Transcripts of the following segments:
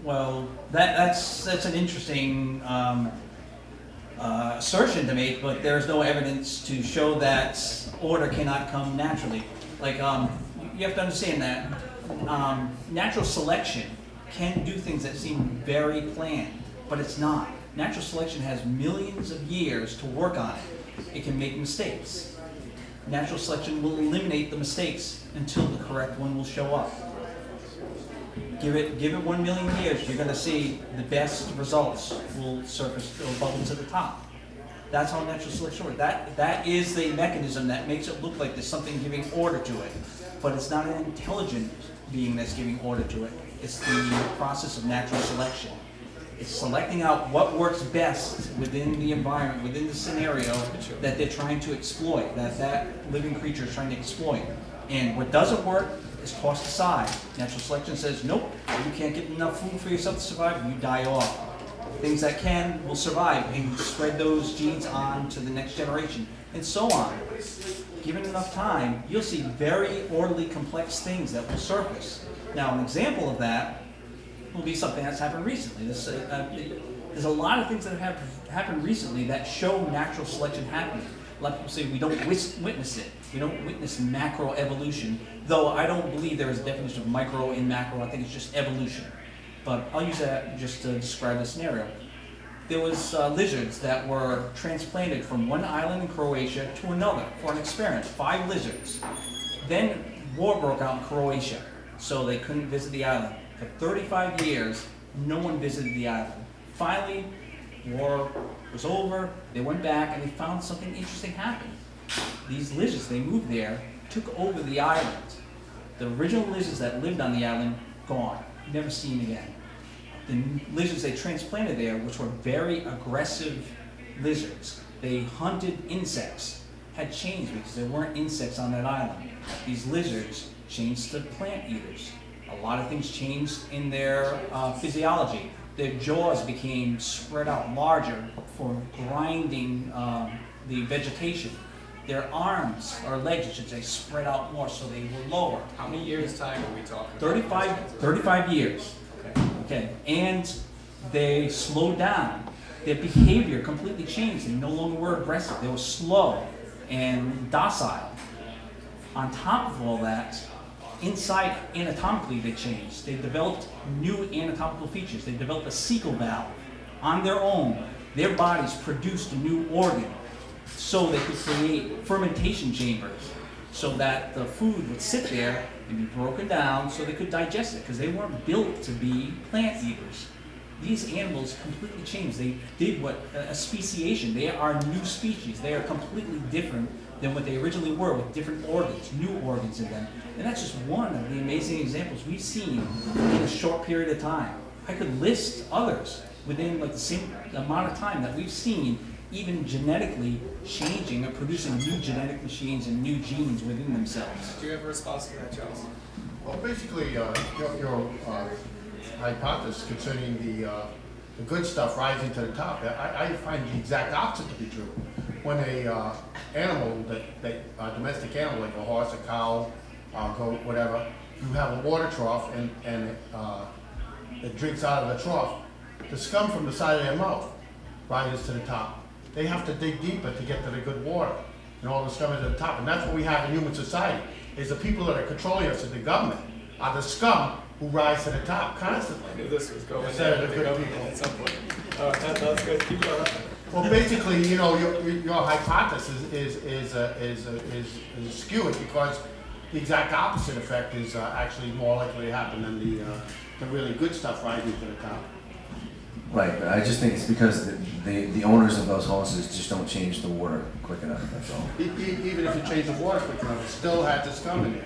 Well, that's an interesting assertion to make, but there is no evidence to show that order cannot come naturally. Like, you have to understand that natural selection can do things that seem very planned, but it's not. Natural selection has millions of years to work on it. It can make mistakes. Natural selection will eliminate the mistakes until the correct one will show up. Give it 1 million years, you're gonna see the best results will surface, will bubble to the top. That's how natural selection works. That is the mechanism that makes it look like there's something giving order to it. But it's not an intelligent being that's giving order to it. It's the process of natural selection. It's selecting out what works best within the environment, within the scenario that they're trying to exploit, that living creature is trying to exploit. And what doesn't work is tossed aside. Natural selection says, nope, you can't get enough food for yourself to survive, you die off. Things that can will survive, and you spread those genes on to the next generation, and so on. Given enough time, you'll see very orderly, complex things that will surface. Now, an example of that will be something that's happened recently. There's a lot of things that have happened recently that show natural selection happening. A lot of people say we don't witness it. We don't witness macroevolution, though I don't believe there is a definition of micro and macro. I think it's just evolution. But I'll use that just to describe the scenario. There was lizards that were transplanted from one island in Croatia to another for an experiment, 5 lizards. Then war broke out in Croatia, so they couldn't visit the island. For 35 years, no one visited the island. Finally, war was over, they went back and they found something interesting happened. These lizards, they moved there, took over the island. The original lizards that lived on the island, gone, never seen again. The lizards they transplanted there, which were very aggressive lizards, they hunted insects, had changed because there weren't insects on that island. These lizards changed to plant eaters. A lot of things changed in their physiology. Their jaws became spread out larger for grinding the vegetation. Their arms, or legs I should say, spread out more so they were lower. How many years time are we talking? 35 years. Okay. Okay, and they slowed down. Their behavior completely changed. They no longer were aggressive. They were slow and docile. On top of all that, inside anatomically they changed. They developed new anatomical features. They developed a cecal valve. On their own, their bodies produced a new organ so they could create fermentation chambers so that the food would sit there and be broken down so they could digest it, because they weren't built to be plant eaters. These animals completely changed. They did what a speciation. They are new species. They are completely different than what they originally were, with different organs, new organs in them. And that's just one of the amazing examples we've seen in a short period of time. I could list others within like the same amount of time that we've seen, even genetically changing or producing new genetic machines and new genes within themselves. Do you have a response to that, Charles? Well, basically, your hypothesis concerning the good stuff rising to the top, I find the exact opposite to be true. When a animal, a domestic animal like a horse, a cow, goat, whatever, you have a water trough and it drinks out of the trough, the scum from the side of their mouth rises to the top. They have to dig deeper to get to the good water, and all the scum is at the top. And that's what we have in human society, is the people that are controlling us in the government are the scum who rise to the top constantly. I knew this was going Instead of the there good to people. at some point. That's good. Keep going. Well, basically, you know, your hypothesis is skewed because the exact opposite effect is actually more likely to happen than the really good stuff rising to the top. Right, but I just think it's because the owners of those horses just don't change the water quick enough, that's all. Even if you change the water quick enough, it still has the scum in it.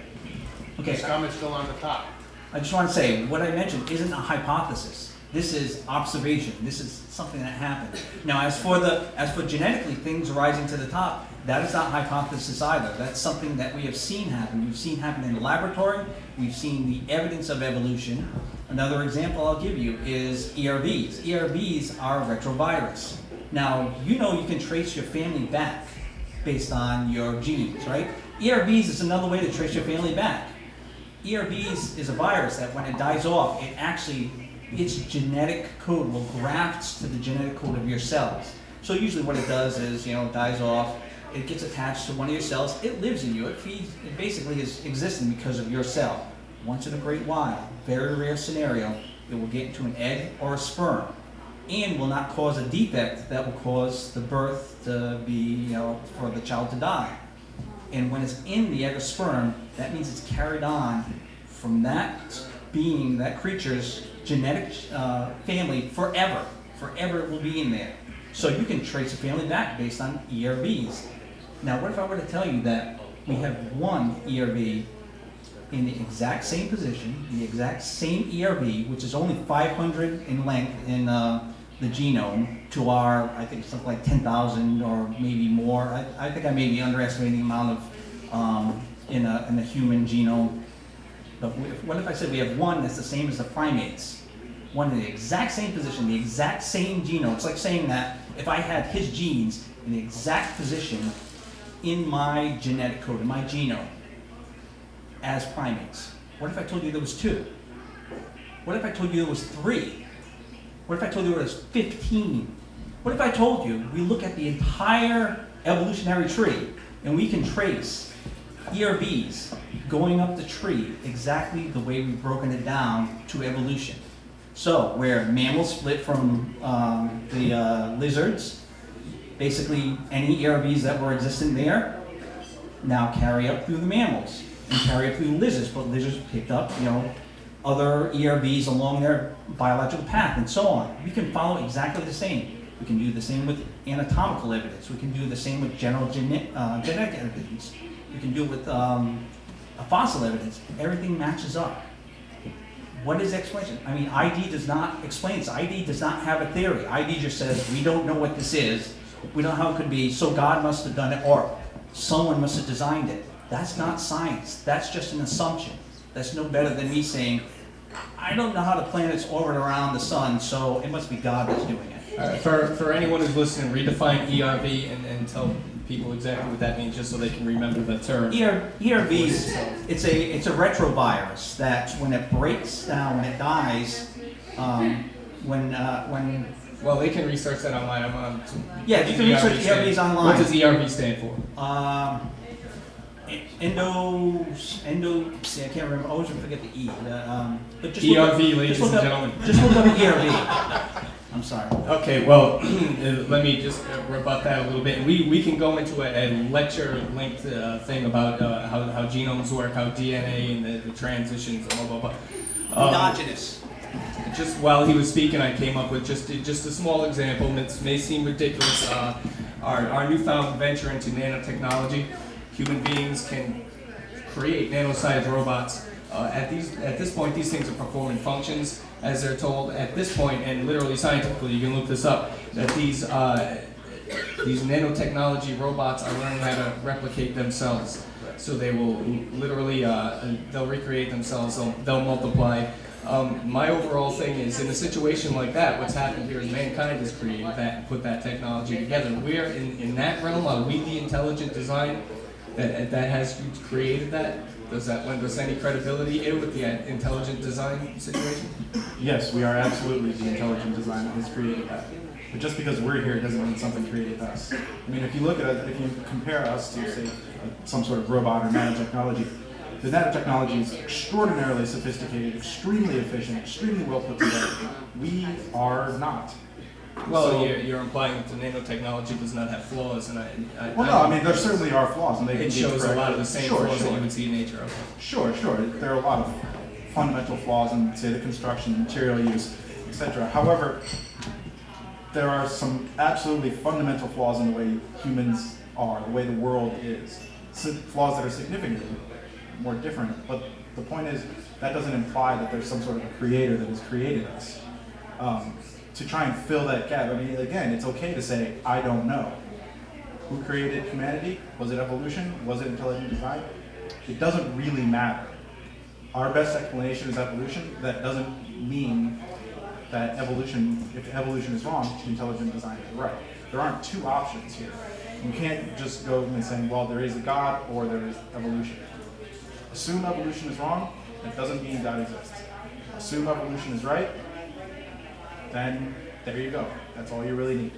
Okay, The scum is still on the top. I just want to say, what I mentioned isn't a hypothesis. This is observation. This is something that happened. Now, as for genetically things rising to the top, that is not hypothesis either. That's something that we have seen happen. We've seen happen in the laboratory. We've seen the evidence of evolution. Another example I'll give you is ERVs. ERVs are retrovirus. Now, you know you can trace your family back based on your genes, right? ERVs is another way to trace your family back. ERVs is a virus that when it dies off, it actually its genetic code will grafts to the genetic code of your cells. So usually what it does is, it dies off, it gets attached to one of your cells, it lives in you, it basically is existing because of your cell. Once in a great while, very rare scenario, it will get into an egg or a sperm and will not cause a defect that will cause the birth to be, for the child to die. And when it's in the egg or sperm, that means it's carried on from that being, that creature's genetic family forever. Forever it will be in there. So you can trace a family back based on ERVs. Now, what if I were to tell you that we have one ERV in the exact same position, the exact same ERV, which is only 500 in length in the genome, to our, I think something like 10,000 or maybe more. I think I may be underestimating the amount of in a human genome. But what if I said we have one that's the same as the primates? One in the exact same position, the exact same genome. It's like saying that if I had his genes in the exact position in my genetic code, in my genome, as primates. What if I told you there was 2? What if I told you there was 3? What if I told you there was 15? What if I told you we look at the entire evolutionary tree and we can trace ERVs going up the tree exactly the way we've broken it down to evolution? So where mammals split from the lizards, basically any ERVs that were existing there now carry up through the mammals and carry up through the lizards, but lizards picked up, other ERVs along their biological path and so on. We can follow exactly the same. We can do the same with anatomical evidence. We can do the same with general genetic evidence. We can do it with fossil evidence. Everything matches up. What is the explanation? I mean, ID does not explain this. ID does not have a theory. ID just says, we don't know what this is. We don't know how it could be, so God must have done it, or someone must have designed it. That's not science. That's just an assumption. That's no better than me saying, I don't know how the planets orbit around the sun, so it must be God that's doing it. For anyone who's listening, redefine ERV and tell people exactly what that means, just so they can remember the term. ERVs, it's a retrovirus that when it breaks down, when it dies, when Well, they can research that online. yeah, you can research ERVs online. What does ERV stand for? I can't remember. I always forget the E. But just ERV, ladies and gentlemen. Just look up ERV. I'm sorry. Okay, well, let me just rebut that a little bit. We can go into a lecture-length thing about how genomes work, how DNA and the transitions, blah, blah, blah. Endogenous. Just while he was speaking, I came up with just a small example. It may seem ridiculous. Our newfound venture into nanotechnology, human beings can create nano-sized robots. At this point, these things are performing functions as they're told at this point, and literally scientifically, you can look this up, that these nanotechnology robots are learning how to replicate themselves. So they will literally, they'll recreate themselves, they'll multiply. My overall thing is, in a situation like that, what's happened here is mankind has created that, put that technology together. We're in that realm. Are we the intelligent design that has created that? Does that lend us any credibility in with the intelligent design situation? Yes, we are absolutely the intelligent design that has created that. But just because we're here doesn't mean something created us. I mean, if you look at it, if you compare us to, say, some sort of robot or nanotechnology, the nanotechnology is extraordinarily sophisticated, extremely efficient, extremely well put together. We are not. Well, So- you're implying that the nanotechnology does not have flaws, and Well, no, I mean, there certainly are flaws, and they can it be shows a corrected. lot of the same Sure, flaws that sure. you would see in nature. Okay. Sure. There are a lot of fundamental flaws in, say, the construction, the material use, etc. However, there are some absolutely fundamental flaws in the way humans are, the way the world is. Flaws that are significantly more different. But the point is, that doesn't imply that there's some sort of a creator that has created us. To try and fill that gap, I mean, again, it's okay to say, I don't know. Who created humanity? Was it evolution? Was it intelligent design? It doesn't really matter. Our best explanation is evolution. That doesn't mean that evolution, if evolution is wrong, intelligent design is right. There aren't two options here. You can't just go and say, well, there is a God or there is evolution. Assume evolution is wrong, that doesn't mean God exists. Assume evolution is right, then there you go. That's all you really need.